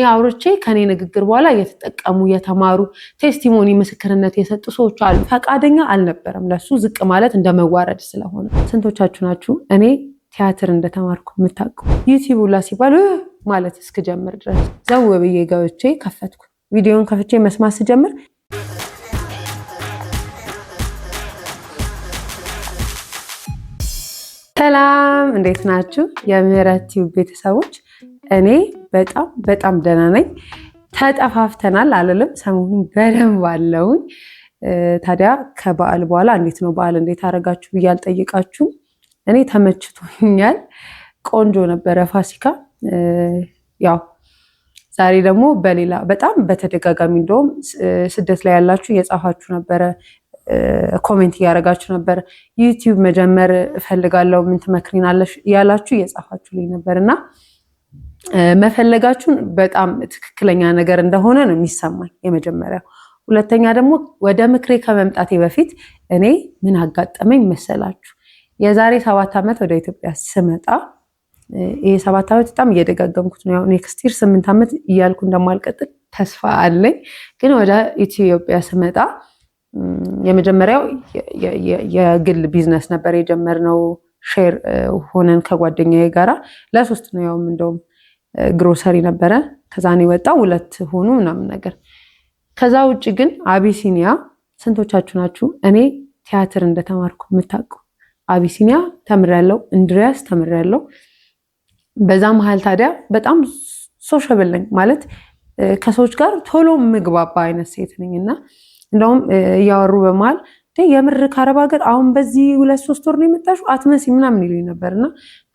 አውርቼ ከኔ ንግግር በኋላ እየተጠቀሙ የተማሩ ቴስቲሞኒ ምስክርነት የሰጡ ሰዎች አሉ። ፈቃደኛ አልነበረም ለሱ ዝቅ ማለት እንደመዋረድ ስለሆነ። ስንቶቻችሁ ናችሁ እኔ ቲያትር እንደተማርኩ የምታውቁ? ዩቲዩብ ላ ሲባል ማለት እስክጀምር ድረስ ዘው ብዬ ገብቼ ከፈትኩ። ቪዲዮን ከፍቼ መስማት ስጀምር ሰላም እንዴት ናችሁ? የምህረት ቲዩብ ቤተሰቦች እኔ በጣም ደህና ነኝ። ተጠፋፍተናል አልልም፣ ሰሞኑን በደንብ አለውኝ። ታዲያ ከበዓል በኋላ እንዴት ነው በዓል እንዴት አደረጋችሁ ብዬ አልጠይቃችሁም። እኔ ተመችቶኛል፣ ቆንጆ ነበረ ፋሲካ። ያው ዛሬ ደግሞ በሌላ በጣም በተደጋጋሚ እንደውም ስደት ላይ ያላችሁ እየጻፋችሁ ነበረ፣ ኮሜንት እያደረጋችሁ ነበር። ዩቲዩብ መጀመር እፈልጋለሁ ምን ትመክሪናለሽ ያላችሁ እየጻፋችሁልኝ ነበር እና መፈለጋችሁን በጣም ትክክለኛ ነገር እንደሆነ ነው የሚሰማኝ የመጀመሪያው። ሁለተኛ ደግሞ ወደ ምክሬ ከመምጣቴ በፊት እኔ ምን አጋጠመኝ መሰላችሁ? የዛሬ 7 ዓመት ወደ ኢትዮጵያ ስመጣ ይሄ 7 ዓመት በጣም እየደጋገምኩት ነው። ያው ኔክስት ይር 8 ዓመት እያልኩ እንደማልቀጥል ተስፋ አለኝ። ግን ወደ ኢትዮጵያ ስመጣ የመጀመሪያው የግል ቢዝነስ ነበር የጀመርነው። ሼር ሆነን ከጓደኛዬ ጋራ ለ3 ነው ያው እንደውም ግሮሰሪ ነበረ። ከዛ ነው የወጣው 2 ሆኑ ምናምን ነገር። ከዛ ውጪ ግን አቢሲኒያ ስንቶቻችሁ ናችሁ እኔ ቲያትር እንደተማርኩ የምታውቁ? አቢሲኒያ ተምሬያለሁ፣ እንድሪያስ ተምሬያለሁ። በዛ መሀል ታዲያ በጣም ሶሻብል ነኝ ማለት ከሰዎች ጋር ቶሎ ምግባባ አይነት ሴት ነኝና እንደውም እያወሩ በመሃል የምር ከአረብ ሀገር አሁን በዚህ 2-3 ወር ነው የመጣሽው አትመሲ ምናምን ይሉኝ ነበርና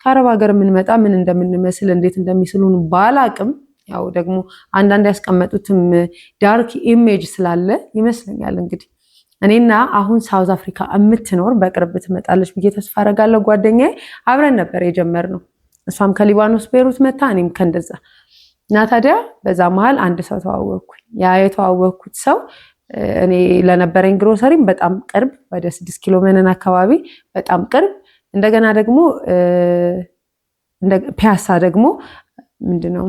ከአረብ ሀገር የምንመጣ ምን እንደምንመስል እንዴት እንደሚስሉን ባላቅም ያው ደግሞ አንዳንድ ያስቀመጡትም ዳርክ ኢሜጅ ስላለ ይመስለኛል እንግዲህ እኔና አሁን ሳውዝ አፍሪካ የምትኖር በቅርብ ትመጣለች ብዬ ተስፋ አደርጋለሁ ጓደኛዬ አብረን ነበር የጀመርነው። እሷም ከሊባኖስ ቤሩት መታ እኔም ከእንደዛ እና ታዲያ በዛ መሃል አንድ ሰው ተዋወቅኩኝ። ያ የተዋወቅኩት ሰው እኔ ለነበረኝ ግሮሰሪም በጣም ቅርብ ወደ 6 ኪሎ መነን አካባቢ በጣም ቅርብ፣ እንደገና ደግሞ ፒያሳ ደግሞ ምንድነው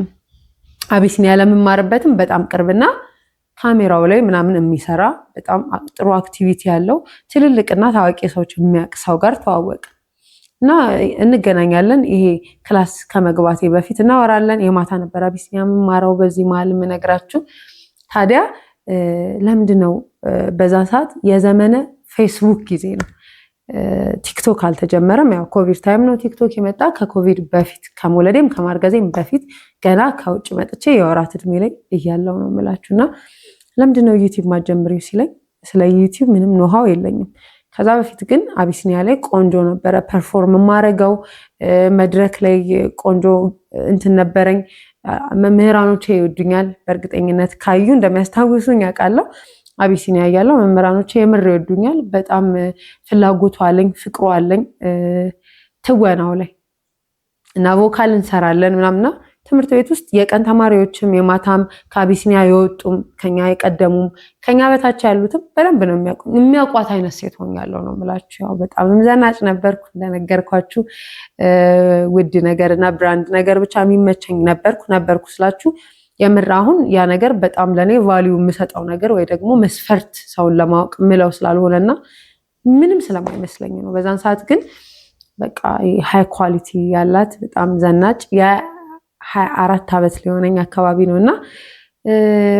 አቢሲኒያ ለምማርበትም በጣም ቅርብና ካሜራው ላይ ምናምን የሚሰራ በጣም ጥሩ አክቲቪቲ ያለው ትልልቅና ታዋቂ ሰዎች የሚያውቅ ሰው ጋር ተዋወቅ እና እንገናኛለን። ይሄ ክላስ ከመግባቴ በፊት እናወራለን። የማታ ነበር አቢሲኒያ የምማረው። በዚህ መሀል የምነግራችሁ ታዲያ ለምንድነው በዛ ሰዓት የዘመነ ፌስቡክ ጊዜ ነው። ቲክቶክ አልተጀመረም። ያው ኮቪድ ታይም ነው ቲክቶክ የመጣ። ከኮቪድ በፊት ከመውለዴም ከማርገዜም በፊት ገና ከውጭ መጥቼ የወራት እድሜ ላይ እያለው ነው የምላችሁና ለምንድነው ዩቲዩብ ማጀምሪው ሲለኝ ስለ ዩቲዩብ ምንም ኖሃው የለኝም። ከዛ በፊት ግን አቢሲኒያ ላይ ቆንጆ ነበረ ፐርፎርም ማረገው፣ መድረክ ላይ ቆንጆ እንትን ነበረኝ። መምህራኖቼ ይወዱኛል፣ በእርግጠኝነት ካዩ እንደሚያስታውሱኝ ያውቃለሁ። አቢሲኒያ ያለው መምህራኖቼ የምር ይወዱኛል። በጣም ፍላጎቱ አለኝ፣ ፍቅሩ አለኝ ትወናው ላይ እና ቮካል እንሰራለን ምናምና ትምህርት ቤት ውስጥ የቀን ተማሪዎችም የማታም ከአቢሲኒያ የወጡም ከኛ የቀደሙም ከኛ በታች ያሉትም በደንብ ነው የሚያውቋት አይነት ሴት ሆኛለሁ ነው የምላችሁ። ያው በጣም ዘናጭ ነበርኩ እንደነገርኳችሁ። ውድ ነገርና ብራንድ ነገር ብቻ የሚመቸኝ ነበርኩ ስላችሁ የምር አሁን ያ ነገር በጣም ለኔ ቫልዩ የምሰጠው ነገር ወይ ደግሞ መስፈርት ሰውን ለማወቅ ምለው ስላልሆነና ምንም ስለማይመስለኝ ነው። በዛን ሰዓት ግን በቃ ሃይ ኳሊቲ ያላት በጣም ዘናጭ የ24 ዓመት ሊሆነኝ አካባቢ ነውና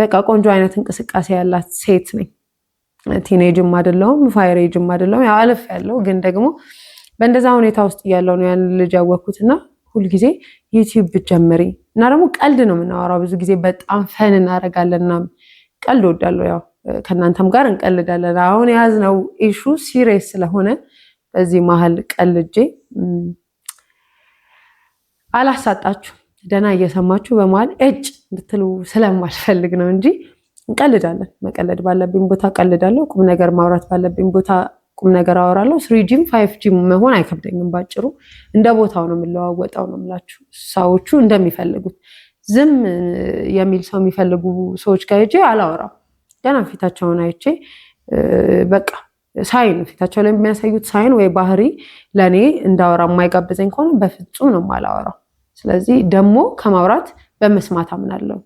በቃ ቆንጆ አይነት እንቅስቃሴ ያላት ሴት ነኝ። ቲኔጅም አይደለሁም ፋይሬጅም አይደለሁም፣ ያው አለፍ ያለው ግን ደግሞ በእንደዛ ሁኔታ ውስጥ ያለው ነው ያን ልጅ ያወቅኩትና ሁልጊዜ ዩቲዩብ ብትጀምሪ እና ደግሞ ቀልድ ነው የምናወራው ብዙ ጊዜ በጣም ፈን እናደርጋለንና ቀልድ ወዳለው ያው ከናንተም ጋር እንቀልዳለን። አሁን የያዝነው ኢሹ ሲሪየስ ስለሆነ በዚህ መሃል ቀልጄ አላሳጣችሁ ደና እየሰማችሁ በመሃል እጭ እንድትሉ ስለማልፈልግ ነው እንጂ እንቀልዳለን። መቀለድ ባለብኝ ቦታ ቀልዳለሁ፣ ቁም ነገር ማውራት ባለብኝ ቦታ ቁም ነገር አወራለሁ። 3Gም 5Gም መሆን አይከብደኝም። ባጭሩ እንደ ቦታው ነው የምለዋወጣው ነው የምላችሁ። ሰዎቹ እንደሚፈልጉት ዝም የሚል ሰው የሚፈልጉ ሰዎች ጋር ሄጄ አላወራም። ገና ፊታቸውን አይቼ በቃ ሳይን ፊታቸው ላይ የሚያሳዩት ሳይን ወይ ባህሪ ለኔ እንዳወራ የማይጋብዘኝ ከሆነ በፍጹም ነው የማላወራው። ስለዚህ ደግሞ ከማውራት በመስማት አምናለሁ።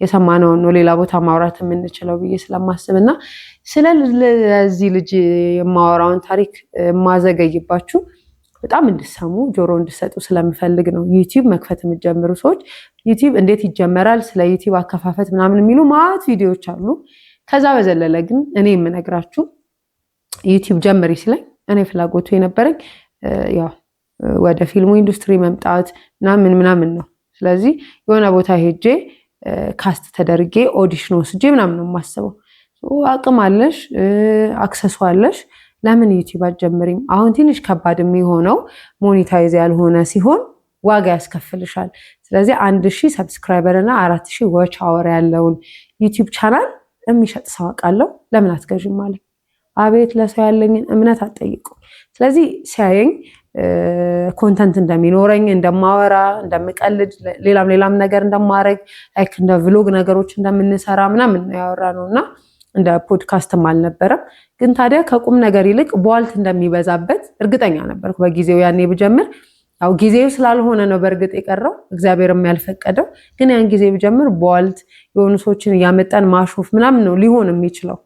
የሰማነውን ነው ሌላ ቦታ ማውራት የምንችለው ብዬ ስለማስብና ስለዚህ ልጅ የማወራውን ታሪክ ማዘገይባችሁ በጣም እንድሰሙ ጆሮ እንድሰጡ ስለምፈልግ ነው። ዩቲዩብ መክፈት የምትጀምሩ ሰዎች ዩቲዩብ እንዴት ይጀመራል፣ ስለ ዩቲዩብ አከፋፈት ምናምን የሚሉ ማት ቪዲዮዎች አሉ። ከዛ በዘለለ ግን እኔ የምነግራችሁ ዩቲዩብ ጀምሪ ሲለኝ እኔ ፍላጎቱ የነበረኝ ያው ወደ ፊልሙ ኢንዱስትሪ መምጣት ምናምን ነው። ስለዚህ የሆነ ቦታ ሄጄ ካስት ተደርጌ ኦዲሽን ወስጄ ምናምን ነው የማስበው። አቅም አለሽ፣ አክሰሱ አለሽ፣ ለምን ዩቲዩብ አትጀምሪም? አሁን ትንሽ ከባድ የሚሆነው ሞኔታይዝ ያልሆነ ሲሆን ዋጋ ያስከፍልሻል። ስለዚህ 1000 ሰብስክራይበር እና 4000 ዋች አወር ያለውን ዩቲዩብ ቻናል የሚሸጥ ሰው አውቃለሁ፣ ለምን አትገዥም ማለት አቤት ለሰው ያለኝን እምነት አትጠይቁ። ስለዚህ ሲያየኝ ኮንተንት እንደሚኖረኝ እንደማወራ እንደምቀልድ ሌላም ነገር እንደማረግ ላይክ እንደ ቭሎግ ነገሮች እንደምንሰራ ምናምን ያወራ ነውና እንደ ፖድካስትም አልነበረም። ግን ታዲያ ከቁም ነገር ይልቅ በዋልት እንደሚበዛበት እርግጠኛ ነበርኩ በጊዜው ያኔ ብጀምር። ያው ጊዜው ስላልሆነ ነው በእርግጥ የቀረው እግዚአብሔርም ያልፈቀደው። ግን ያን ጊዜ ብጀምር በዋልት የሆኑ ሰዎችን እያመጣን ማሾፍ ምናምን ነው ሊሆን የሚችለው።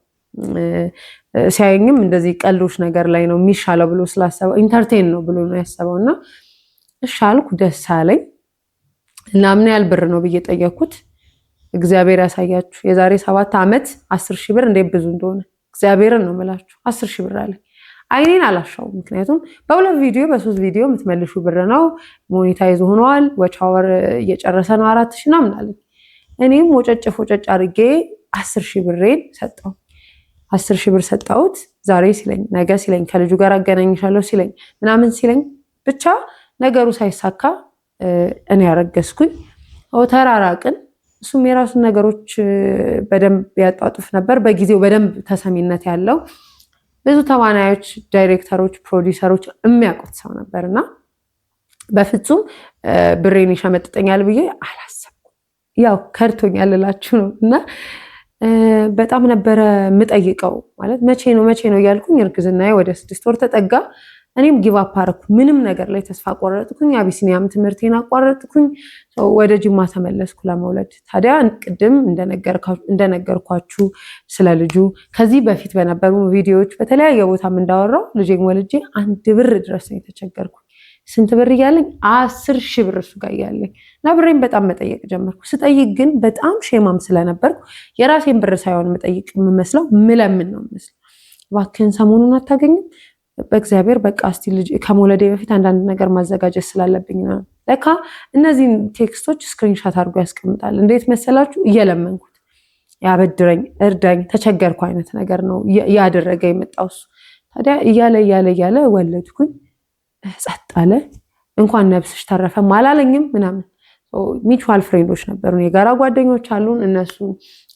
ሲያየኝም እንደዚህ ቀልዶች ነገር ላይ ነው የሚሻለው ብሎ ስላሰበው ኢንተርቴን ነው ብሎ ነው ያሰበውና እሺ አልኩ። ደስ አለኝ እና ምን ያህል ብር ነው ብዬ ጠየቅኩት። እግዚአብሔር ያሳያችሁ የዛሬ 7 ዓመት 10,000 ብር እንዴት ብዙ እንደሆነ እግዚአብሔርን ነው የምላችሁ። 10,000 ብር አለ። አይኔን አላሻውም። ምክንያቱም በ2 ቪዲዮ በ3 ቪዲዮ የምትመልሹ ብር ነው። ሞኔታይዝ ሆኗል። ዋች አወር እየጨረሰ ነው 4,000 ምናምን አለኝ። እኔም ወጨጭ አድርጌ 10,000 ብሬን ሰጠው። 10,000 ብር ሰጣሁት። ዛሬ ሲለኝ ነገ ሲለኝ ከልጁ ጋር አገናኝሻለሁ ሲለኝ ምናምን ሲለኝ ብቻ ነገሩ ሳይሳካ እኔ ያረገዝኩኝ ተራራቅን። እሱም የራሱን ነገሮች በደንብ ያጣጥፍ ነበር። በጊዜው በደንብ ተሰሚነት ያለው ብዙ ተዋናዮች፣ ዳይሬክተሮች፣ ፕሮዲውሰሮች የሚያውቁት ሰው ነበርና በፍጹም ብሬን ይሸመጥጠኛል ብዬ አላሰብኩም። ያው ከርቶኛል እላችሁ ነው እና በጣም ነበረ የምጠይቀው ማለት መቼ ነው እያልኩኝ እርግዝናዬ ወደ 6 ወር ተጠጋ። እኔም ጊቭ አፕ አደረኩ። ምንም ነገር ላይ ተስፋ ቆረጥኩኝ። አቢሲኒያም ትምህርቴን አቋረጥኩኝ። ወደ ጅማ ተመለስኩ ለመውለድ። ታዲያ ቅድም እንደነገርኳችሁ ስለ ልጁ ከዚህ በፊት በነበሩ ቪዲዮዎች በተለያየ ቦታም እንዳወራው ልጄን ወልጄ 1 ብር ድረስ ነው የተቸገርኩኝ። ስንት ብር እያለኝ 10,000 ብር እሱ ጋር እያለኝ እና ብሬን በጣም መጠየቅ ጀመርኩ። ስጠይቅ ግን በጣም ሼማም ስለነበርኩ የራሴን ብር ሳይሆን መጠይቅ የምመስለው ምለምን ነው የምመስለው። እባክህን ሰሞኑን አታገኝም? በእግዚአብሔር በቃ እስቲ ልጅ ከመውለዴ በፊት አንዳንድ ነገር ማዘጋጀት ስላለብኝ ነው። ለካ እነዚህን ቴክስቶች ስክሪንሻት አድርጎ ያስቀምጣል። እንዴት መሰላችሁ? እየለመንኩት ያበድረኝ፣ እርዳኝ፣ ተቸገርኩ አይነት ነገር ነው ያደረገ የመጣው እሱ። ታዲያ እያለ ወለድኩኝ። ጸጥ አለ። እንኳን ነብስሽ ተረፈም አላለኝም ምናምን። ሚቹዋል ፍሬንዶች ነበሩ፣ የጋራ ጓደኞች አሉን። እነሱ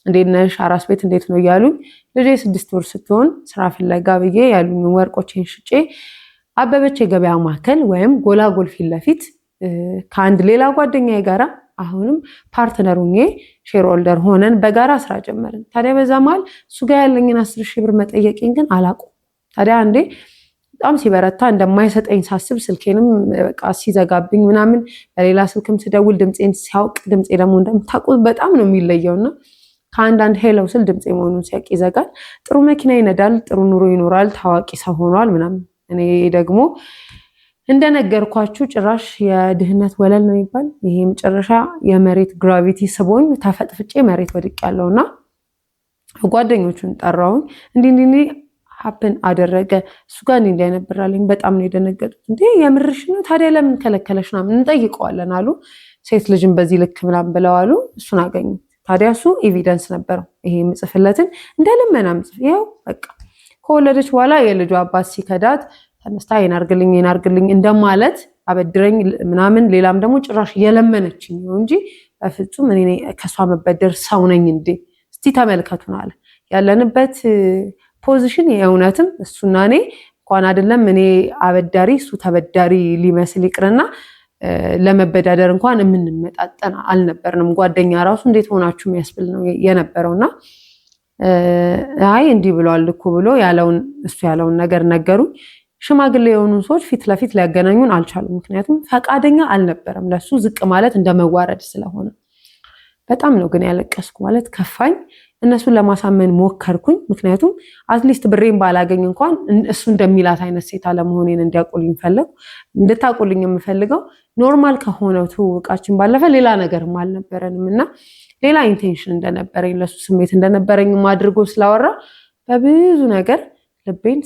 እንዴት ነሽ አራስ ቤት እንዴት ነው እያሉኝ ልጄ 6 ወር ስትሆን ስራ ፍለጋ ብዬ ያሉኝ ወርቆቼን ሽጬ አበበች የገበያ ማዕከል ወይም ጎላጎል ፊት ለፊት ከአንድ ሌላ ጓደኛዬ ጋራ አሁንም ፓርትነር ሆኜ ሼር ሆልደር ሆነን በጋራ ስራ ጀመርን። ታዲያ በዛ መሀል እሱ ጋር ያለኝን 10,000 ብር መጠየቄን ግን አላውቅም። ታዲያ አንዴ በጣም ሲበረታ እንደማይሰጠኝ ሳስብ ስልኬንም በቃ ሲዘጋብኝ ምናምን በሌላ ስልክም ስደውል ድምፄን ሲያውቅ ድምፄ ደግሞ እንደምታውቁት በጣም ነው የሚለየውና ከአንዳንድ ሄለው ስል ድምፄ መሆኑን ሲያውቅ ይዘጋል። ጥሩ መኪና ይነዳል፣ ጥሩ ኑሮ ይኖራል፣ ታዋቂ ሰው ሆኗል ምናምን። እኔ ደግሞ እንደነገርኳችሁ ጭራሽ የድህነት ወለል ነው የሚባል ይሄ መጨረሻ የመሬት ግራቪቲ ስቦኝ ተፈጥፍጬ መሬት ወድቅ ያለውና ጓደኞቹን ጠራውን እንዲህ ሀፕን አደረገ። እሱ ጋር እንዲህ አይነበራለኝ። በጣም ነው የደነገጡት። እንዴ የምርሽ ነው? ታዲያ ለምን ከለከለሽ ምናምን እንጠይቀዋለን አሉ። ሴት ልጅን በዚህ ልክ ምናምን ብለው አሉ። እሱን አገኙ። ታዲያ እሱ ኤቪደንስ ነበረው። ይሄ ምጽፍለትን እንደልመና ምጽፍ ይኸው በቃ ከወለደች በኋላ የልጇ አባት ሲከዳት ተነስታ ይናርግልኝ እንደማለት አበድረኝ ምናምን። ሌላም ደግሞ ጭራሽ የለመነችኝ ነው እንጂ በፍጹም እኔ ከሷ መበደር ሰው ነኝ እንዴ? እስቲ ተመልከቱን አለ። ያለንበት ፖዚሽን የእውነትም እሱና እኔ እንኳን አይደለም እኔ አበዳሪ እሱ ተበዳሪ ሊመስል ይቅርና ለመበዳደር እንኳን የምንመጣጠን አልነበርንም። ጓደኛ ራሱ እንዴት ሆናችሁ የሚያስብል ነው የነበረውና አይ እንዲህ ብሏል እኮ ብሎ እሱ ያለውን ነገር ነገሩኝ። ሽማግሌ የሆኑ ሰዎች ፊት ለፊት ሊያገናኙን አልቻሉም። ምክንያቱም ፈቃደኛ አልነበረም። ለሱ ዝቅ ማለት እንደመዋረድ ስለሆነ በጣም ነው ግን ያለቀስኩ ማለት ከፋኝ። እነሱን ለማሳመን ሞከርኩኝ። ምክንያቱም አትሊስት ብሬን ባላገኝ እንኳን እሱ እንደሚላት አይነት ሴት አለመሆኔን እንድታቁልኝ የምፈልገው ኖርማል ከሆነው ትውውቃችን ባለፈ ሌላ ነገርም አልነበረንም እና ሌላ ኢንቴንሽን እንደነበረኝ ለሱ ስሜት እንደነበረኝ አድርጎ ስላወራ በብዙ ነገር ልቤን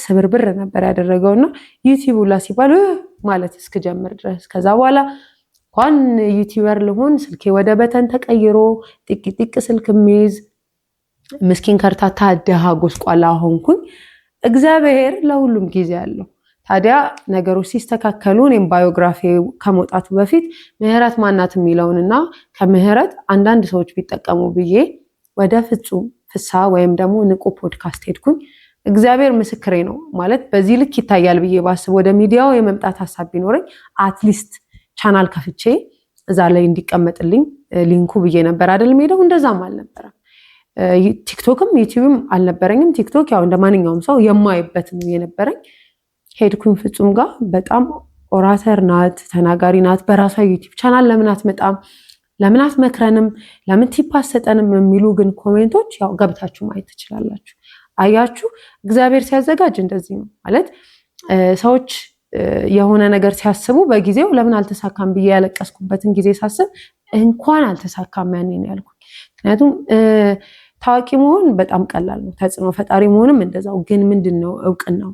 ስብርብር ነበር ያደረገውና ዩቲዩብ ላ ሲባል ማለት እስክጀምር ድረስ ከዛ በኋላ እንኳን ዩቲዩበር ልሆን ስልኬ ወደ በተን ተቀይሮ ጥቂጥቅ ስልክ የሚይዝ ምስኪን ከርታታ ደሃ ጎስቋላ ሆንኩኝ። እግዚአብሔር ለሁሉም ጊዜ አለው። ታዲያ ነገሮች ሲስተካከሉ እኔም ባዮግራፊ ከመውጣቱ በፊት ምህረት ማናት የሚለውንና ከምህረት አንዳንድ ሰዎች ቢጠቀሙ ብዬ ወደ ፍጹም ፍሳ ወይም ደግሞ ንቁ ፖድካስት ሄድኩኝ። እግዚአብሔር ምስክሬ ነው ማለት በዚህ ልክ ይታያል ብዬ ባስብ ወደ ሚዲያው የመምጣት ሀሳብ ቢኖረኝ አትሊስት ቻናል ከፍቼ እዛ ላይ እንዲቀመጥልኝ ሊንኩ ብዬ ነበር አይደል ሄደው። እንደዛም አልነበረም። ቲክቶክም ዩቲዩብም አልነበረኝም። ቲክቶክ ያው እንደማንኛውም ሰው የማይበት ነው የነበረኝ። ሄድኩኝ ፍጹም ጋር በጣም ኦራተር ናት፣ ተናጋሪ ናት። በራሷ ዩቲዩብ ቻናል ለምን አትመጣም፣ ለምን አትመክረንም፣ ለምን ቲፕ አትሰጠንም የሚሉ ግን ኮሜንቶች ያው ገብታችሁ ማየት ትችላላችሁ። አያችሁ እግዚአብሔር ሲያዘጋጅ እንደዚህ ነው ማለት ሰዎች የሆነ ነገር ሲያስቡ በጊዜው ለምን አልተሳካም ብዬ ያለቀስኩበትን ጊዜ ሳስብ እንኳን አልተሳካም ያኔ ነው ያልኩኝ። ምክንያቱም ታዋቂ መሆን በጣም ቀላል ነው፣ ተጽዕኖ ፈጣሪ መሆንም እንደዛው። ግን ምንድነው እውቅናው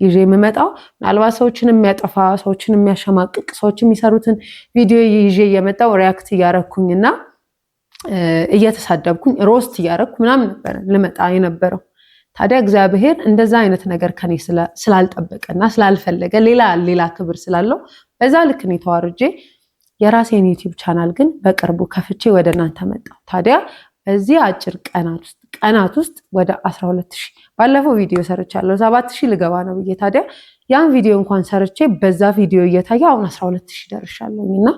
ይዤ የምመጣው? ምናልባት ሰዎችን የሚያጠፋ ሰዎችን የሚያሸማቅቅ ሰዎች የሚሰሩትን ቪዲዮ ይዤ እየመጣው ሪያክት እያረኩኝና እየተሳደብኩኝ ሮስት እያረኩ ምናምን ነበር ልመጣ የነበረው። ታዲያ እግዚአብሔር እንደዛ አይነት ነገር ከኔ ስላልጠበቀና ስላልፈለገ ሌላ ክብር ስላለው በዛ ልክ ነው ተዋርጄ የራሴን ዩቲዩብ ቻናል ግን በቅርቡ ከፍቼ ወደ እናንተ መጣሁ። ታዲያ በዚህ አጭር ቀናት ውስጥ ወደ 12000 ባለፈው ቪዲዮ ሰርቻለሁ 7000 ልገባ ነው ብዬ ታዲያ ያን ቪዲዮ እንኳን ሰርቼ በዛ ቪዲዮ እየታየ አሁን 12000 ደርሻለሁኝና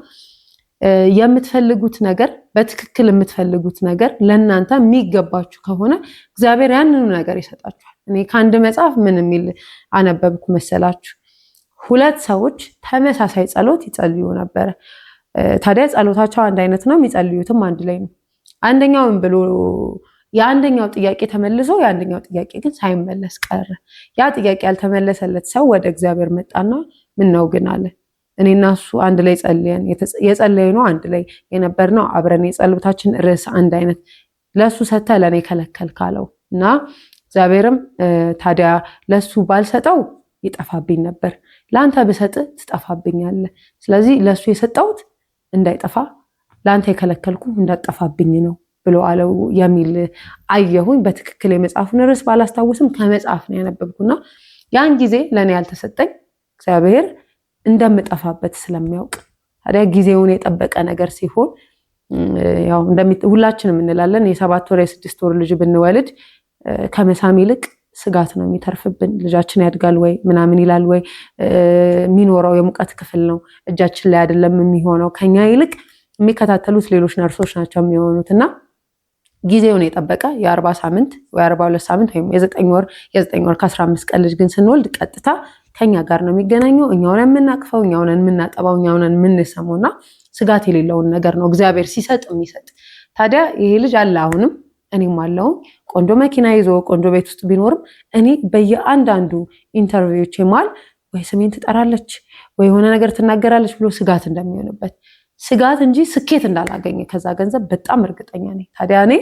የምትፈልጉት ነገር በትክክል የምትፈልጉት ነገር ለእናንተ የሚገባችሁ ከሆነ እግዚአብሔር ያንኑ ነገር ይሰጣችኋል። እኔ ከአንድ መጽሐፍ ምን የሚል አነበብኩ መሰላችሁ? 2 ሰዎች ተመሳሳይ ጸሎት ይጸልዩ ነበረ። ታዲያ ጸሎታቸው አንድ አይነት ነው፣ የሚጸልዩትም አንድ ላይ ነው። አንደኛውን ብሎ የአንደኛው ጥያቄ ተመልሶ የአንደኛው ጥያቄ ግን ሳይመለስ ቀረ። ያ ጥያቄ ያልተመለሰለት ሰው ወደ እግዚአብሔር መጣና ምን ነው ግን አለ። እኔና እሱ አንድ ላይ ጸልየን የጸለይነው አንድ ላይ የነበርነው አብረን የጸሎታችን ርዕስ አንድ አይነት ለሱ ሰተ ለኔ ከለከል ካለው እና እግዚአብሔርም ታዲያ ለሱ ባልሰጠው ይጠፋብኝ ነበር፣ ላንተ ብሰጥ ትጠፋብኛለህ። ስለዚህ ለሱ የሰጠውት እንዳይጠፋ ላንተ የከለከልኩ እንዳጠፋብኝ ነው ብሎ አለው የሚል አየሁኝ። በትክክል የመጽሐፉን ርዕስ ባላስታውስም ከመጽሐፍ ነው ያነበብኩና ያን ጊዜ ለኔ ያልተሰጠኝ እግዚአብሔር እንደምጠፋበት ስለሚያውቅ ታዲያ ጊዜውን የጠበቀ ነገር ሲሆን ያው ሁላችንም እንላለን የ7 ወር የ6 ወር ልጅ ብንወልድ ከመሳም ይልቅ ስጋት ነው የሚተርፍብን። ልጃችን ያድጋል ወይ ምናምን ይላል ወይ የሚኖረው የሙቀት ክፍል ነው እጃችን ላይ አይደለም የሚሆነው። ከኛ ይልቅ የሚከታተሉት ሌሎች ነርሶች ናቸው የሚሆኑትና ጊዜውን የጠበቀ የ40 ሳምንት ወይ 42 ሳምንት ወይም የ9 ወር ከ15 ቀን ልጅ ግን ስንወልድ ቀጥታ ከኛ ጋር ነው የሚገናኘው። እኛውን የምናቅፈው፣ እኛውን የምናጠባው፣ እኛውን የምንሰማውና ስጋት የሌለውን ነገር ነው እግዚአብሔር ሲሰጥ የሚሰጥ። ታዲያ ይሄ ልጅ አለ አሁንም እኔም አለው ቆንጆ መኪና ይዞ ቆንጆ ቤት ውስጥ ቢኖርም እኔ በየአንዳንዱ ኢንተርቪዎች ማል ወይ ስሜን ትጠራለች ወይ የሆነ ነገር ትናገራለች ብሎ ስጋት እንደሚሆንበት ስጋት እንጂ ስኬት እንዳላገኘ ከዛ ገንዘብ በጣም እርግጠኛ ነኝ። ታዲያ እኔ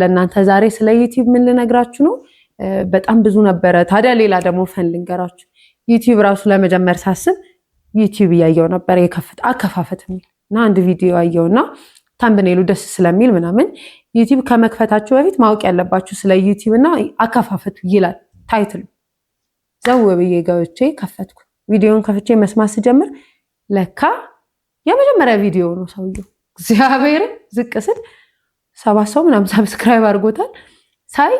ለእናንተ ዛሬ ስለ ዩቲዩብ ምን ልነግራችሁ ነው? በጣም ብዙ ነበረ። ታዲያ ሌላ ደግሞ ፈን ልንገራችሁ። ዩቲዩብ ራሱ ለመጀመር ሳስብ ዩቲዩብ እያየው ነበር የከፍት አከፋፈት የሚል እና አንድ ቪዲዮ አየውና ታምብኔሉ ደስ ስለሚል ምናምን ዩቲዩብ ከመክፈታችሁ በፊት ማወቅ ያለባችሁ ስለ ዩቲዩብ እና አከፋፈቱ ይላል ታይትሉ። ዘው ብዬ ገብቼ ከፈትኩ። ቪዲዮን ከፍቼ መስማት ስጀምር ለካ የመጀመሪያ ቪዲዮ ነው ሰውየው። እግዚአብሔር ዝቅ ስል 7 ሰው ምናምን ሰብስክራይብ አድርጎታል። ሳይ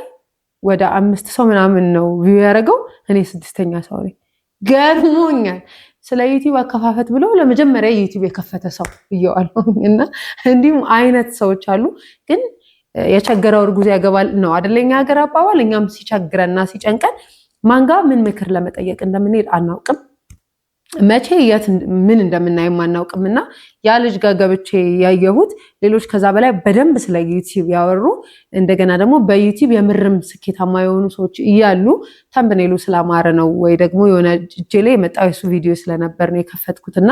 ወደ 5 ሰው ምናምን ነው ቪው ያደረገው። እኔ 6ኛ ሰው ነኝ። ገርሞኛል። ስለ ዩቲዩብ አከፋፈት ብሎ ለመጀመሪያ ዩቲዩብ የከፈተ ሰው ብየዋለሁ። እና እንዲሁም አይነት ሰዎች አሉ። ግን የቸገረው እርጉዝ ያገባል ነው አይደለኛ ሀገር አባባል። እኛም ሲቸግረንና ሲጨንቀን ማንጋ ምን ምክር ለመጠየቅ እንደምንሄድ አናውቅም። መቼ የት ምን እንደምናይ ማናውቅምና ያ ልጅ ጋር ገብቼ ያየሁት ሌሎች ከዛ በላይ በደንብ ስለ ዩቲዩብ ያወሩ እንደገና ደግሞ በዩቲዩብ የምርም ስኬታማ የሆኑ ሰዎች እያሉ ተምብኔሉ ስላማረ ነው ወይ ደግሞ የሆነ እጄ ላይ የመጣው የሱ ቪዲዮ ስለነበር ነው የከፈትኩትና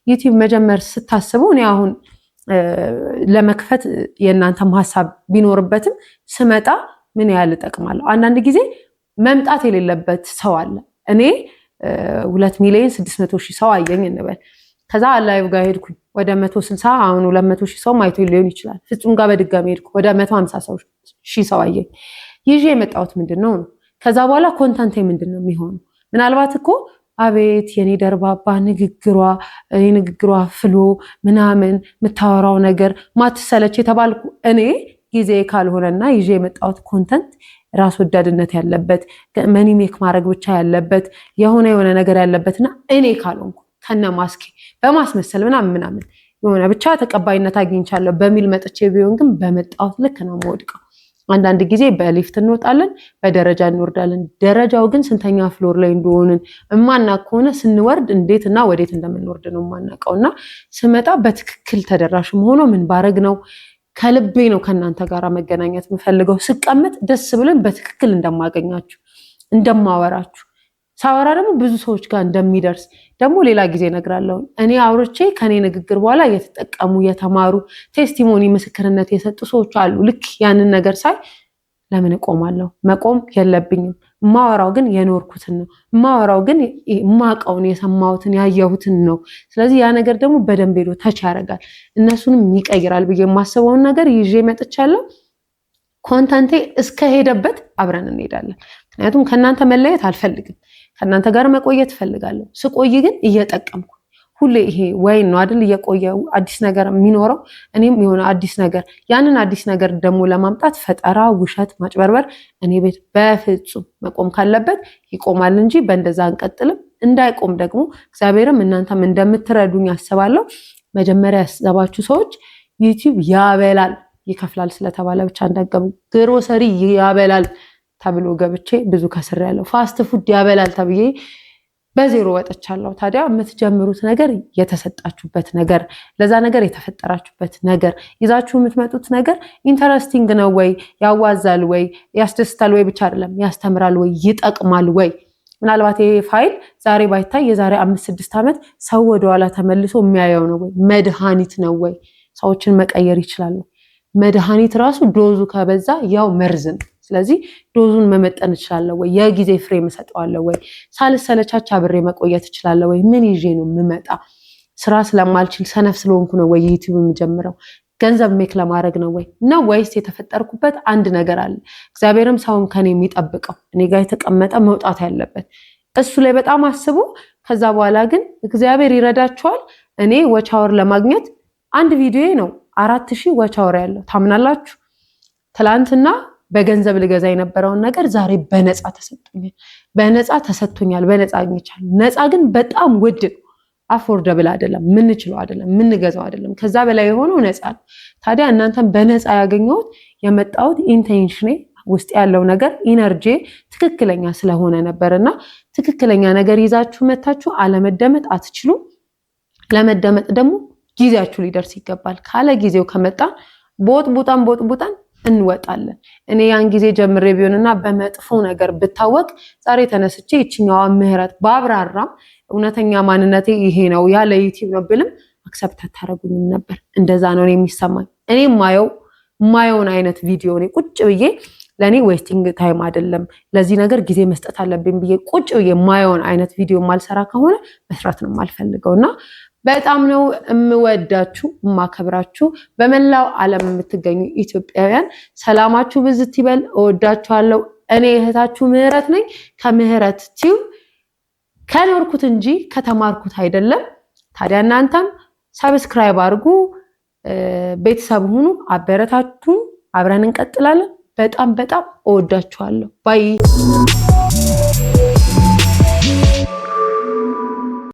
ዩቲዩብ መጀመር ስታስቡ እኔ አሁን ለመክፈት የእናንተም ሐሳብ ቢኖርበትም ስመጣ ምን ያህል እጠቅማለሁ። አንዳንድ ጊዜ መምጣት የሌለበት ሰው አለ። እኔ 2,600,000 ሰው አየኝ እንበል። ከዛ ላይቭ ጋር ሄድኩኝ ወደ 160 አሁን 200,000 ሰው ማይቶ ሊሆን ይችላል። ፍጹም ጋር በድጋሚ ሄድኩ ወደ 150,000 ሰው አየኝ። ይዤ የመጣሁት ምንድነው ነው? ከዛ በኋላ ኮንተንቴ ምንድነው የሚሆነው? ምናልባት እኮ አቤት የኔ ደርባባ ንግግሯ ፍሎ ምናምን የምታወራው ነገር ማትሰለች የተባልኩ እኔ ጊዜ ካልሆነና ይዤ የመጣሁት ኮንተንት ራስ ወዳድነት ያለበት መኒ ሜክ ማድረግ ብቻ ያለበት የሆነ ነገር ያለበትና እኔ ካልሆንኩ ከነ ማስኬ በማስመሰል ምናምን የሆነ ብቻ ተቀባይነት አግኝቻለሁ በሚል መጥቼ ቢሆን ግን በመጣሁት ልክ ነው የምወድቀው። አንዳንድ ጊዜ በሊፍት እንወጣለን፣ በደረጃ እንወርዳለን። ደረጃው ግን ስንተኛ ፍሎር ላይ እንደሆንን እማናውቅ ከሆነ ስንወርድ እንዴትና ወዴት እንደምንወርድ ነው የማናውቀውና ስመጣ በትክክል ተደራሽ ሆኖ ምን ባረግ ነው ከልቤ ነው ከናንተ ጋር መገናኘት የምፈልገው። ስቀመጥ ደስ ብሎኝ በትክክል እንደማገኛችሁ እንደማወራችሁ ሳወራ ደግሞ ብዙ ሰዎች ጋር እንደሚደርስ ደግሞ ሌላ ጊዜ እነግራለሁ። እኔ አውርቼ ከኔ ንግግር በኋላ የተጠቀሙ የተማሩ ቴስቲሞኒ ምስክርነት የሰጡ ሰዎች አሉ። ልክ ያንን ነገር ሳይ ለምን እቆማለሁ? መቆም የለብኝም። ማወራው ግን የኖርኩትን ነው። ማወራው ግን ማቀውን የሰማሁትን ያየሁትን ነው። ስለዚህ ያ ነገር ደግሞ በደንብ ሄዶ ታች ያደርጋል፣ እነሱንም ይቀይራል ብዬ የማስበውን ነገር ይዤ መጥቻለሁ። ኮንተንቴ እስከሄደበት አብረን እንሄዳለን። ምክንያቱም ከናንተ መለየት አልፈልግም። ከናንተ ጋር መቆየት እፈልጋለሁ። ስቆይ ግን እየጠቀምኩ ሁሌ ይሄ ወይን ነው አይደል እየቆየ አዲስ ነገር የሚኖረው። እኔም የሆነ አዲስ ነገር ያንን አዲስ ነገር ደግሞ ለማምጣት ፈጠራ፣ ውሸት፣ ማጭበርበር እኔ ቤት በፍጹም መቆም ካለበት ይቆማል እንጂ በእንደዛ አንቀጥልም። እንዳይቆም ደግሞ እግዚአብሔርም እናንተም እንደምትረዱኝ አስባለሁ። መጀመሪያ ያሰባችሁ ሰዎች ዩቲዩብ ያበላል ይከፍላል ስለተባለ ብቻ እንዳገቡ ግሮሰሪ ያበላል ተብሎ ገብቼ ብዙ ከስር ያለው ፋስት ፉድ ያበላል ተብዬ በዜሮ ወጥቻለሁ። ታዲያ የምትጀምሩት ነገር የተሰጣችሁበት ነገር ለዛ ነገር የተፈጠራችሁበት ነገር ይዛችሁ የምትመጡት ነገር ኢንተረስቲንግ ነው ወይ ያዋዛል ወይ ያስደስታል ወይ ብቻ አይደለም ያስተምራል ወይ ይጠቅማል ወይ። ምናልባት ይሄ ፋይል ዛሬ ባይታይ የዛሬ 5-6 ዓመት ሰው ወደኋላ ተመልሶ የሚያየው ነው ወይ? መድኃኒት ነው ወይ? ሰዎችን መቀየር ይችላል ወይ? መድኃኒት ራሱ ዶዙ ከበዛ ያው መርዝ ነው። ስለዚህ ዶዙን መመጠን እችላለሁ ወይ? የጊዜ ፍሬም እሰጠዋለሁ ወይ? ሳልሰለቻች አብሬ መቆየት እችላለሁ ወይ? ምን ይዤ ነው የምመጣ? ስራ ስለማልችል ሰነፍ ስለሆንኩ ነው ወይ ዩቲዩብ የምጀምረው? ገንዘብ ሜክ ለማድረግ ነው ወይ? ነው ወይስ የተፈጠርኩበት አንድ ነገር አለ? እግዚአብሔርም ሰውም ከኔ የሚጠብቀው እኔ ጋር የተቀመጠ መውጣት ያለበት እሱ ላይ በጣም አስቡ። ከዛ በኋላ ግን እግዚአብሔር ይረዳችኋል። እኔ ወቻወር ለማግኘት አንድ ቪዲዮ ነው 4,000 ወቻወር ያለው ታምናላችሁ? ትላንትና በገንዘብ ልገዛ የነበረውን ነገር ዛሬ በነፃ ተሰጥቶኛል። በነፃ አግኝቻለሁ። ነፃ ግን በጣም ውድ ነው። አፎርደብል አይደለም፣ ምንችለው አይደለም፣ ምንገዛው አይደለም። ከዛ በላይ የሆነው ነፃ ነው። ታዲያ እናንተም በነፃ ያገኘሁት የመጣሁት ኢንቴንሽኔ ውስጥ ያለው ነገር ኢነርጂ ትክክለኛ ስለሆነ ነበርና ትክክለኛ ነገር ይዛችሁ መታችሁ አለመደመጥ አትችሉም። ለመደመጥ ደግሞ ጊዜያችሁ ሊደርስ ይገባል። ካለ ጊዜው ከመጣ ቦጥ እንወጣለን። እኔ ያን ጊዜ ጀምሬ ቢሆንና በመጥፎ ነገር ብታወቅ ዛሬ ተነስቼ ይችኛዋ ምህረት ባብራራም እውነተኛ ማንነቴ ይሄ ነው ያለ ዩቲዩብ ነው ብልም አክሰፕት አታረጉኝም ነበር። እንደዛ ነው የሚሰማኝ። እኔ ማየውን አይነት ቪዲዮ ነው ቁጭ ብዬ ለኔ ዌስቲንግ ታይም አይደለም፣ ለዚህ ነገር ጊዜ መስጠት አለብኝ ብዬ ቁጭ ብዬ ማየውን አይነት ቪዲዮ ማልሰራ ከሆነ መስራት ነው የማልፈልገውና በጣም ነው የምወዳችሁ የማከብራችሁ። በመላው ዓለም የምትገኙ ኢትዮጵያውያን ሰላማችሁ ብዝት ይበል። እወዳችኋለሁ። እኔ እህታችሁ ምህረት ነኝ ከምህረት ቲዩብ ከኖርኩት እንጂ ከተማርኩት አይደለም። ታዲያ እናንተም ሰብስክራይብ አድርጉ፣ ቤተሰብ ሁኑ፣ አበረታቱን። አብረን እንቀጥላለን። በጣም እወዳችኋለሁ። ባይ